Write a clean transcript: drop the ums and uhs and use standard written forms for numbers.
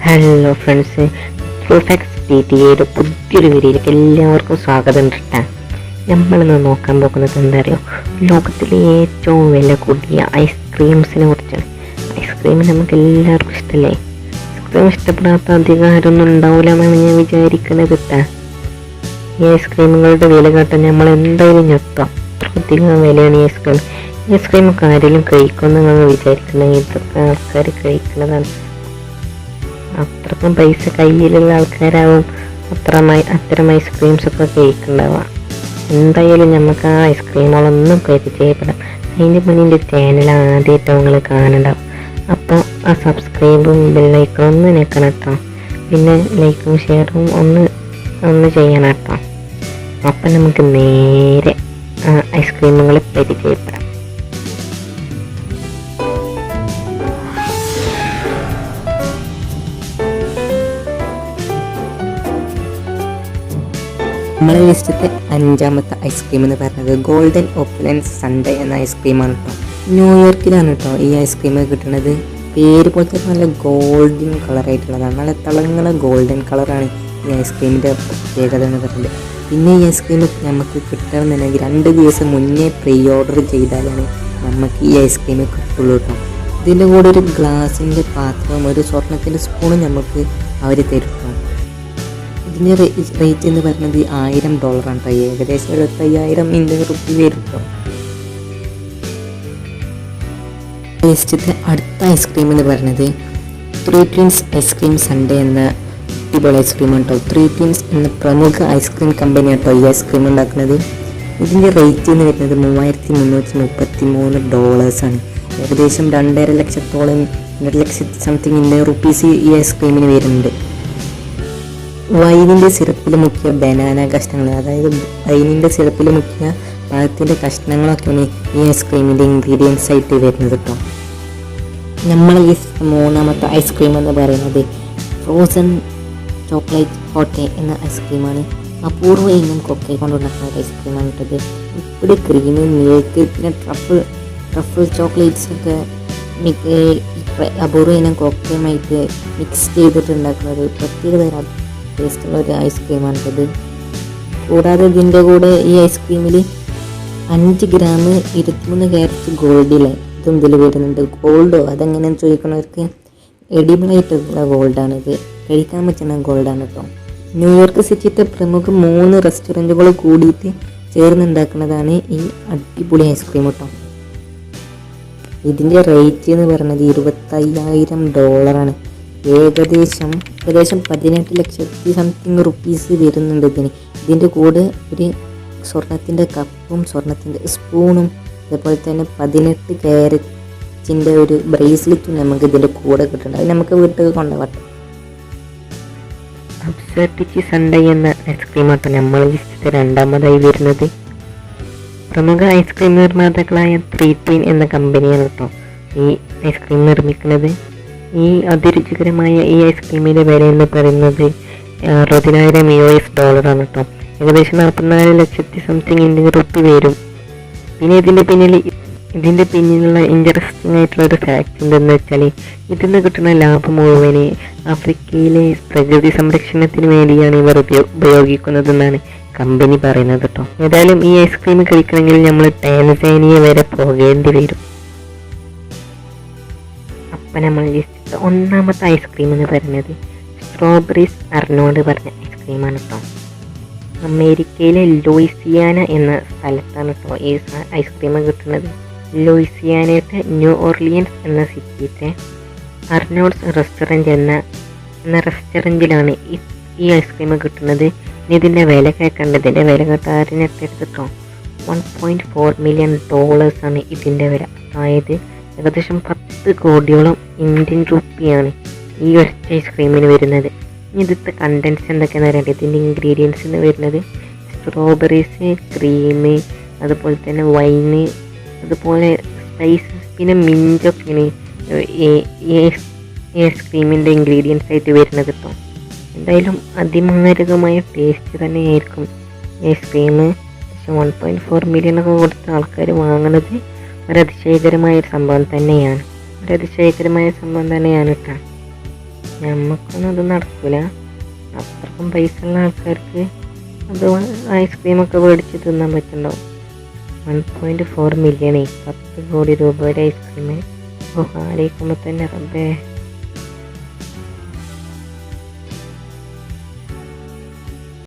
Hello friends, പ്രൂഫെക്സ് PTAയുടെ പുതിയൊരു വീഡിയോയിലേക്ക് എല്ലാവർക്കും സ്വാഗതം. നമ്മളിന്ന് നോക്കാൻ പോകുന്നത് എന്താ അറിയോ, ലോകത്തിലെ ഏറ്റവും വില കൂടിയ ഐസ്ക്രീംസിനെ കുറിച്ചാണ്. ഐസ്ക്രീം നമുക്ക് എല്ലാവർക്കും ഇഷ്ടമല്ലേ? ഐസ്ക്രീം ഇഷ്ടപ്പെടാത്ത അധികാരമൊന്നും ഉണ്ടാവില്ല എന്നാണ് ഞാൻ വിചാരിക്കുന്നത്. ഈ ഐസ്ക്രീമുകളുടെ വില കേട്ടാൽ നമ്മൾ എന്തായാലും ഞെട്ടാം. അധികം വിലയാണ് ഈ ഐസ്ക്രീം. ഈ ഐസ്ക്രീമൊക്കെ ആരെങ്കിലും കഴിക്കുമെന്ന് വിചാരിക്കണമെങ്കിൽ ഇതൊക്കെ ആൾക്കാർ കഴിക്കുന്നതാണ്. അത്രക്കും പൈസ കയ്യിലുള്ള ആൾക്കാരാവും അത്തരം ഐസ്ക്രീംസൊക്കെ കഴിക്കുന്നുണ്ടാവുക. എന്തായാലും നമുക്ക് ആ ഐസ്ക്രീമുകളൊന്നും പരിചയപ്പെടാം. അതിൻ്റെ മുന്നിൻ്റെ ചാനൽ ആദ്യമായിട്ട് നിങ്ങൾ കാണണ്ടാവും. അപ്പോൾ ആ സബ്സ്ക്രൈബും ബെല്ലൈക്കണും ഒന്ന് ഞെക്കണം കേട്ടോ. പിന്നെ ലൈക്കും ഷെയറും ഒന്ന് ചെയ്യണം കേട്ടോ. അപ്പം നമുക്ക് നേരെ ഐസ്ക്രീമുകൾ പരിചയപ്പെടാം. നമ്മളെ ലിസ്റ്റത്തെ 5ാമത്തെ ഐസ്ക്രീം എന്ന് പറയുന്നത് ഗോൾഡൻ ഓപ്പുലൻസ് സൺഡേ എന്ന ഐസ്ക്രീമാണ് കേട്ടോ. ന്യൂയോർക്കിലാണ് കേട്ടോ ഈ ഐസ്ക്രീം കിട്ടുന്നത്. പേര് പോലത്തെ നല്ല ഗോൾഡൻ കളറായിട്ടുള്ളതാണ്. നല്ല തിളങ്ങുന്ന ഗോൾഡൻ കളറാണ് ഈ ഐസ്ക്രീമിൻ്റെ പ്രത്യേകത എന്ന് പറയുന്നത്. പിന്നെ ഈ ഐസ്ക്രീം നമുക്ക് കിട്ടണമെന്നുണ്ടെങ്കിൽ 2 ദിവസം മുന്നേ പ്രീ ഓർഡർ ചെയ്താലാണ് നമുക്ക് ഈ ഐസ്ക്രീം കിട്ടുള്ളൂ കേട്ടോ. ഇതിൻ്റെ കൂടെ ഒരു ഗ്ലാസിൻ്റെ പാത്രവും ഒരു സ്വർണ്ണത്തിൻ്റെ സ്പൂണും നമുക്ക് അവർ തരും. ഇതിൻ്റെ റേറ്റ് എന്ന് പറയുന്നത് $1000 കേട്ടോ. ഏകദേശം 75,000 ഇന്ത്യൻ റുപ്പി വരും കേട്ടോ. ലിസ്റ്റത്തെ അടുത്ത ഐസ്ക്രീം എന്ന് പറയുന്നത് 3 Twins ഐസ്ക്രീം സൺഡേ എന്ന അടിപൊളി ഐസ്ക്രീമാണ് കേട്ടോ. 3 Twins എന്ന പ്രമുഖ ഐസ്ക്രീം കമ്പനി കേട്ടോ ഈ ഐസ്ക്രീം ഉണ്ടാക്കുന്നത്. ഇതിൻ്റെ റേറ്റ് എന്ന് വരുന്നത് $3,333 ആണ്. ഏകദേശം 2.5 ലക്ഷത്തോളം 2 ലക്ഷത്തി സംതിങ് ഇന്ത്യൻ റുപ്പീസ് ഈ ഐസ്ക്രീമിന് വരുന്നുണ്ട്. വൈനിൻ്റെ സിറപ്പിൽ മുക്കിയ ബനാന കഷ്ണങ്ങൾ, അതായത് വൈനിൻ്റെ സിറപ്പിൽ മുക്കിയ പഴത്തിൻ്റെ കഷ്ണങ്ങളൊക്കെയാണ് ഈ ഐസ്ക്രീമിൻ്റെ ഇൻഗ്രീഡിയൻസ് ആയിട്ട് വരുന്നത് കേട്ടോ. നമ്മൾ ഈ 3ാമത്തെ ഐസ്ക്രീം എന്ന് പറയുന്നത് ഫ്രോസൺ ചോക്ലേറ്റ് ഹോട്ടെ എന്ന ഐസ്ക്രീമാണ്. അപൂർവ ഇനം കൊക്കെ കൊണ്ടുണ്ടാക്കുന്ന ഒരു ഐസ്ക്രീമാണ് ഇട്ടത്. ഇവിടെ ക്രീം, മിൽക്ക്, പിന്നെ ട്രഫിൾ ചോക്ലേറ്റ്സൊക്കെ അപൂർവ ഇനം കൊക്കയുമായിട്ട് മിക്സ് ചെയ്തിട്ടുണ്ടാക്കുന്ന ഒരു പ്രത്യേക തരം ടേസ്റ്റുള്ള ഒരു ഐസ്ക്രീമാണിട്ടത്. കൂടാതെ ഇതിൻ്റെ കൂടെ ഈ ഐസ്ക്രീമിൽ 5 ഗ്രാം 23 കാരറ്റ് ഗോൾഡിലെ ഇതും ഇതിൽ വരുന്നുണ്ട്. ഗോൾഡോ അതെങ്ങനെയാണെന്ന് ചോദിക്കുന്നവർക്ക് എഡിബിളായിട്ടുള്ള ഗോൾഡാണിത്, കഴിക്കാൻ പറ്റുന്ന ഗോൾഡാണ് കേട്ടോ. ന്യൂയോർക്ക് സിറ്റിത്തെ പ്രമുഖ 3 റെസ്റ്റോറൻറ്റുകൾ കൂടിയിട്ട് ചേർന്നുണ്ടാക്കുന്നതാണ് ഈ അടിപൊളി ഐസ്ക്രീം കേട്ടോ. ഇതിൻ്റെ റേറ്റ് എന്ന് പറയുന്നത് $25,000 ആണ്. ഏകദേശം 18 ലക്ഷത്തി സംതിങ് റുപ്പീസ് വരുന്നുണ്ട് ഇതിന്. ഇതിൻ്റെ കൂടെ ഒരു സ്വർണത്തിൻ്റെ കപ്പും സ്വർണത്തിൻ്റെ സ്പൂണും അതേപോലെ തന്നെ 18 കാരറ്റിൻ്റെ ഒരു ബ്രേസ്ലെറ്റും നമുക്ക് ഇതിൻ്റെ കൂടെ കിട്ടുന്നുണ്ട്. അത് നമുക്ക് വീട്ടിൽ കൊണ്ടുപോകട്ടെ. അബ്സർട്ടിച്ച് സൺഡേ എന്ന ഐസ്ക്രീം ആട്ടോ നമ്മൾ ലിസ്റ്റിൽ 2ാമതായി വരുന്നത്. പ്രമുഖ ഐസ്ക്രീം നിർമ്മാതാക്കളായ 3 Twin എന്ന കമ്പനിയാണ് കേട്ടോ ഈ ഐസ്ക്രീം നിർമ്മിക്കുന്നത്. ഈ അതിരുചികരമായ ഈ ഐസ്ക്രീമിൻ്റെ വില എന്ന് പറയുന്നത് $60,000 ആണ് കേട്ടോ. ഏകദേശം 44 ലക്ഷത്തി സംതിങ് ഇന്ത്യൻ റുപ്പി വരും. പിന്നെ ഇതിൻ്റെ പിന്നിലുള്ള ഇൻട്രസ്റ്റിംഗ് ആയിട്ടുള്ള ഒരു ഫാക്ട് എന്തെന്ന് വെച്ചാൽ ഇതിൽ നിന്ന് കിട്ടുന്ന ലാഭം മുഴുവന് ആഫ്രിക്കയിലെ പ്രകൃതി സംരക്ഷണത്തിന് വേണ്ടിയാണ് ഇവർ ഉപയോഗിക്കുന്നതെന്നാണ് കമ്പനി പറയുന്നത് കേട്ടോ. ഏതായാലും ഈ ഐസ്ക്രീം കഴിക്കണമെങ്കിൽ നമ്മൾ ടാൻസാനിയ വരെ പോകേണ്ടി വരും. അപ്പം നമ്മൾ 1ാമത്തെ ഐസ്ക്രീം എന്ന് പറയുന്നത് സ്ട്രോബെറീസ് അർനോൾഡ് പറഞ്ഞ ഐസ്ക്രീമാണ് കേട്ടോ. അമേരിക്കയിലെ ലൂയിസിയാന എന്ന സ്ഥലത്താണ് കേട്ടോ ഈ ഐസ്ക്രീം കിട്ടുന്നത്. ലൂയിസിയാനയുടെ ന്യൂ ഓർലിയൻസ് എന്ന സിറ്റിയിലെ അർനോൾഡ്സ് റെസ്റ്റോറൻറ്റ് എന്ന റെസ്റ്റോറൻറ്റിലാണ് ഈ ഐസ്ക്രീം കിട്ടുന്നത്. ഇതിൻ്റെ വില കേൾക്കേണ്ടത്, ഇതിൻ്റെ വില കേട്ടോ $1.4 മില്യൺ ആണ് ഇതിൻ്റെ വില. അതായത് ഏകദേശം 10 കോടിയോളം ഇന്ത്യൻ റുപ്പിയാണ് ഈ ഒറ്റ ഐസ്ക്രീമിന് വരുന്നത്. ഇതിൻ്റെ കണ്ടൻസ് എന്തൊക്കെയാണെന്ന് അറിയേണ്ടത്. ഇതിൻ്റെ ഇൻഗ്രീഡിയൻസ് എന്ന് വരുന്നത് സ്ട്രോബെറീസ്, ക്രീം, അതുപോലെ തന്നെ വൈന്, അതുപോലെ സ്പൈസസ്, പിന്നെ മിഞ്ചൊക്കെയാണ് ഈ ഐസ്ക്രീമിൻ്റെ ഇൻഗ്രീഡിയൻസ് ആയിട്ട് വരുന്നത് കേട്ടോ. എന്തായാലും അതിമാരകമായ ടേസ്റ്റ് തന്നെയായിരിക്കും ഈ ഐസ്ക്രീം. പക്ഷെ 1.4 മില്യണൊക്കെ കൊടുത്ത ആൾക്കാർ വാങ്ങുന്നത് ഒരതിശയകരമായ സംഭവം തന്നെയാണ് കേട്ടോ. നമുക്കൊന്നും അത് നടക്കില്ല. അത്രക്കും പൈസ ഉള്ള ആൾക്കാർക്ക് അത് ഐസ്ക്രീമൊക്കെ മേടിച്ച് തിന്നാൻ പറ്റുന്നുണ്ടാവും. 1.4 മില്യണേ, 10 കോടി രൂപയുടെ ഐസ്ക്രീം. ഓ, ആലോചിക്കുമ്പോൾ തന്നെ റബ്ബേ